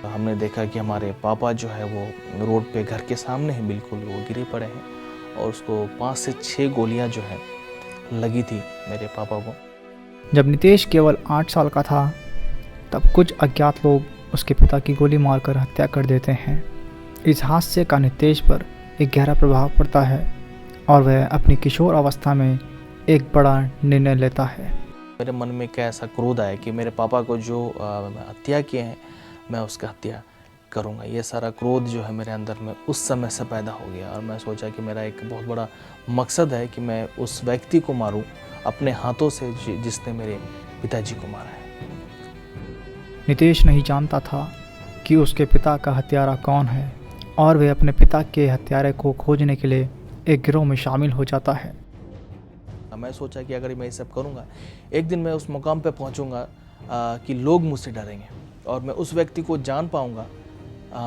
हमने देखा कि हमारे पापा जो है वो रोड पे घर के सामने ही बिल्कुल वो गिरे पड़े हैं और उसको 5 से 6 गोलियां जो है लगी थी मेरे पापा को। जब नितेश केवल 8 साल का था तब कुछ अज्ञात लोग उसके पिता की गोली मारकर हत्या कर देते हैं। इस हादसे का नितेश पर एक गहरा प्रभाव पड़ता है और वह अपनी किशोर अवस्था में एक बड़ा निर्णय लेता है। मेरे मन में क्या ऐसा क्रोध आया कि मेरे पापा को जो हत्या किए हैं मैं उसका हत्या करूंगा। ये सारा क्रोध जो है मेरे अंदर में उस समय से पैदा हो गया और मैं सोचा कि मेरा एक बहुत बड़ा मकसद है कि मैं उस व्यक्ति को मारूं अपने हाथों से जिसने मेरे पिताजी को मारा है। नितेश नहीं जानता था कि उसके पिता का हत्यारा कौन है और वह अपने पिता के हत्यारे को खोजने के लिए एक गिरोह में शामिल हो जाता है। मैं सोचा कि अगर मैं ये सब करूंगा एक दिन मैं उस मुकाम पे पहुंचूंगा कि लोग मुझसे डरेंगे और मैं उस व्यक्ति को जान पाऊंगा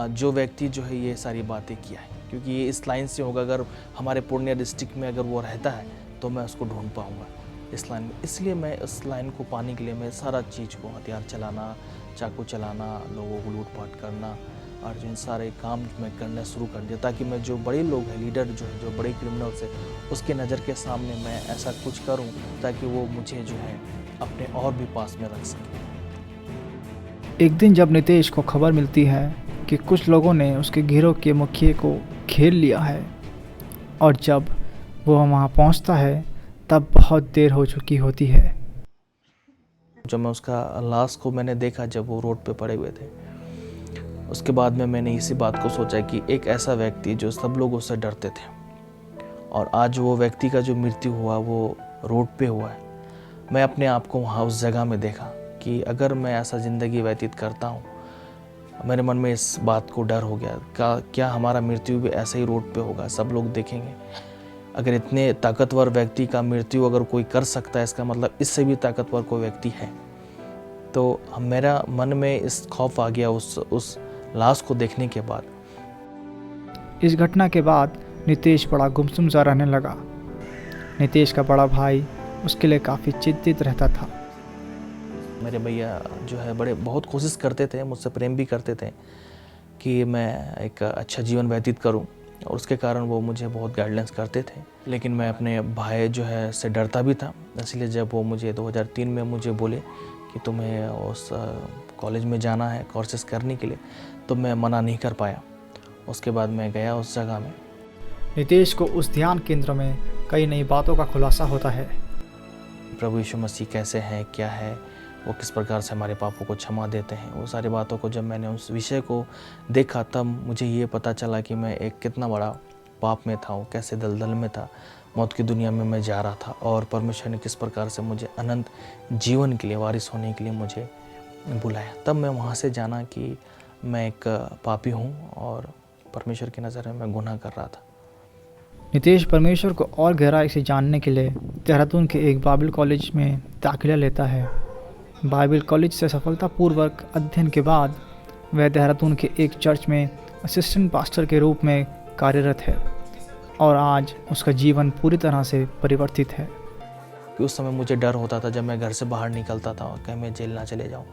जो व्यक्ति जो है ये सारी बातें किया है, क्योंकि ये इस लाइन से होगा। अगर हमारे पूर्णिया डिस्ट्रिक्ट में अगर वो रहता है तो मैं उसको ढूंढ पाऊंगा इस लाइन में। इसलिए मैं इस लाइन को पाने के लिए मैं सारा चीज़ को हथियार चलाना, चाकू चलाना, लोगों को लूटपाट करना और जिन सारे काम मैं करना शुरू कर दिया ताकि मैं जो बड़े लोग हैं, लीडर जो है, जो बड़े क्रिमिनल्स है, उसके नज़र के सामने मैं ऐसा कुछ करूं ताकि वो मुझे जो है अपने और भी पास में रख सके। एक दिन जब नितेश को खबर मिलती है कि कुछ लोगों ने उसके गिरोह के मुखिया को घेर लिया है और जब वो वहाँ पहुँचता है तब बहुत देर हो चुकी होती है। जब मैं उसका लाश को मैंने देखा जब वो रोड पे पड़े हुए थे, उसके बाद में मैंने इसी बात को सोचा कि एक ऐसा व्यक्ति जो सब लोग उससे डरते थे और आज वो व्यक्ति का जो मृत्यु हुआ वो रोड पे हुआ है। मैं अपने आप को वहाँ उस जगह में देखा कि अगर मैं ऐसा ज़िंदगी व्यतीत करता हूँ, मेरे मन में इस बात को डर हो गया क्या हमारा मृत्यु भी ऐसे ही रोड पे होगा, सब लोग देखेंगे। अगर इतने ताकतवर व्यक्ति का मृत्यु अगर कोई कर सकता है, इसका मतलब इससे भी ताकतवर कोई व्यक्ति है। तो मेरा मन में इस खौफ आ गया उस लाश को देखने के बाद। इस घटना के बाद नितेश बड़ा गुमसुम सा रहने लगा। नितेश का बड़ा भाई उसके लिए काफ़ी चिंतित रहता था। मेरे भैया जो है बहुत कोशिश करते थे, मुझसे प्रेम भी करते थे कि मैं एक अच्छा जीवन व्यतीत करूं और उसके कारण वो मुझे बहुत गाइडलाइंस करते थे। लेकिन मैं अपने भाई जो है से डरता भी था, इसलिए जब वो मुझे 2003 में मुझे बोले कि तुम्हें उस कॉलेज में जाना है कोर्सेज करने के लिए, तो मैं मना नहीं कर पाया। उसके बाद मैं गया उस जगह में। नितेश को उस ध्यान केंद्र में कई नई बातों का खुलासा होता है। प्रभु यीशु मसीह कैसे हैं, क्या है, वो किस प्रकार से हमारे पापों को क्षमा देते हैं, वो सारी बातों को जब मैंने उस विषय को देखा तब मुझे ये पता चला कि मैं एक कितना बड़ा पाप में था, वो कैसे दलदल में था, मौत की दुनिया में मैं जा रहा था और परमेश्वर ने किस प्रकार से मुझे अनंत जीवन के लिए वारिस होने के लिए मुझे बुलाया। तब मैं वहाँ से जाना कि मैं एक पापी हूँ और परमेश्वर की नज़र में मैं गुनाह कर रहा था। नितेश परमेश्वर को और गहराई से जानने के लिए देहरादून के एक बाइबल कॉलेज में दाखिला लेता है। बाइबल कॉलेज से सफलतापूर्वक अध्ययन के बाद वह देहरादून के एक चर्च में असिस्टेंट पास्टर के रूप में कार्यरत है और आज उसका जीवन पूरी तरह से परिवर्तित है। कि उस समय मुझे डर होता था जब मैं घर से बाहर निकलता था कहीं मैं जेल ना चले जाऊँ,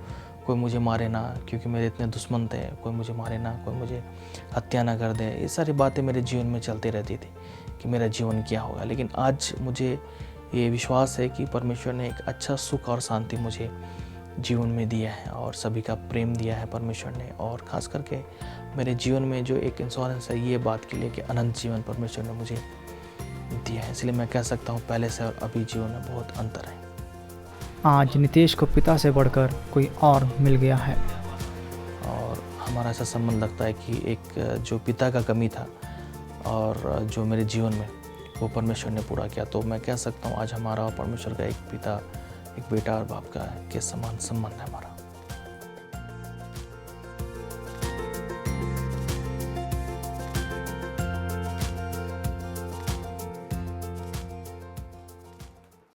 कोई मुझे मारे ना, क्योंकि मेरे इतने दुश्मन थे, कोई मुझे मारे ना, कोई मुझे हत्या ना कर दे। ये सारी बातें मेरे जीवन में चलती रहती थी कि मेरा जीवन क्या होगा। लेकिन आज मुझे ये विश्वास है कि परमेश्वर ने एक अच्छा सुख और शांति मुझे जीवन में दिया है और सभी का प्रेम दिया है परमेश्वर ने। और ख़ास करके मेरे जीवन में जो एक इंश्योरेंस है ये बात के लिए कि अनंत जीवन परमेश्वर ने मुझे दिया है। इसलिए मैं कह सकता हूँ पहले से और अभी जीवन में बहुत अंतर है। आज नितेश को पिता से बढ़कर कोई और मिल गया है और हमारा ऐसा संबंध लगता है कि एक जो पिता का कमी था और जो मेरे जीवन में वो परमेश्वर ने पूरा किया। तो मैं कह सकता हूँ आज हमारा और परमेश्वर का एक पिता, एक बेटा और बाप का के समान संबंध है हमारा।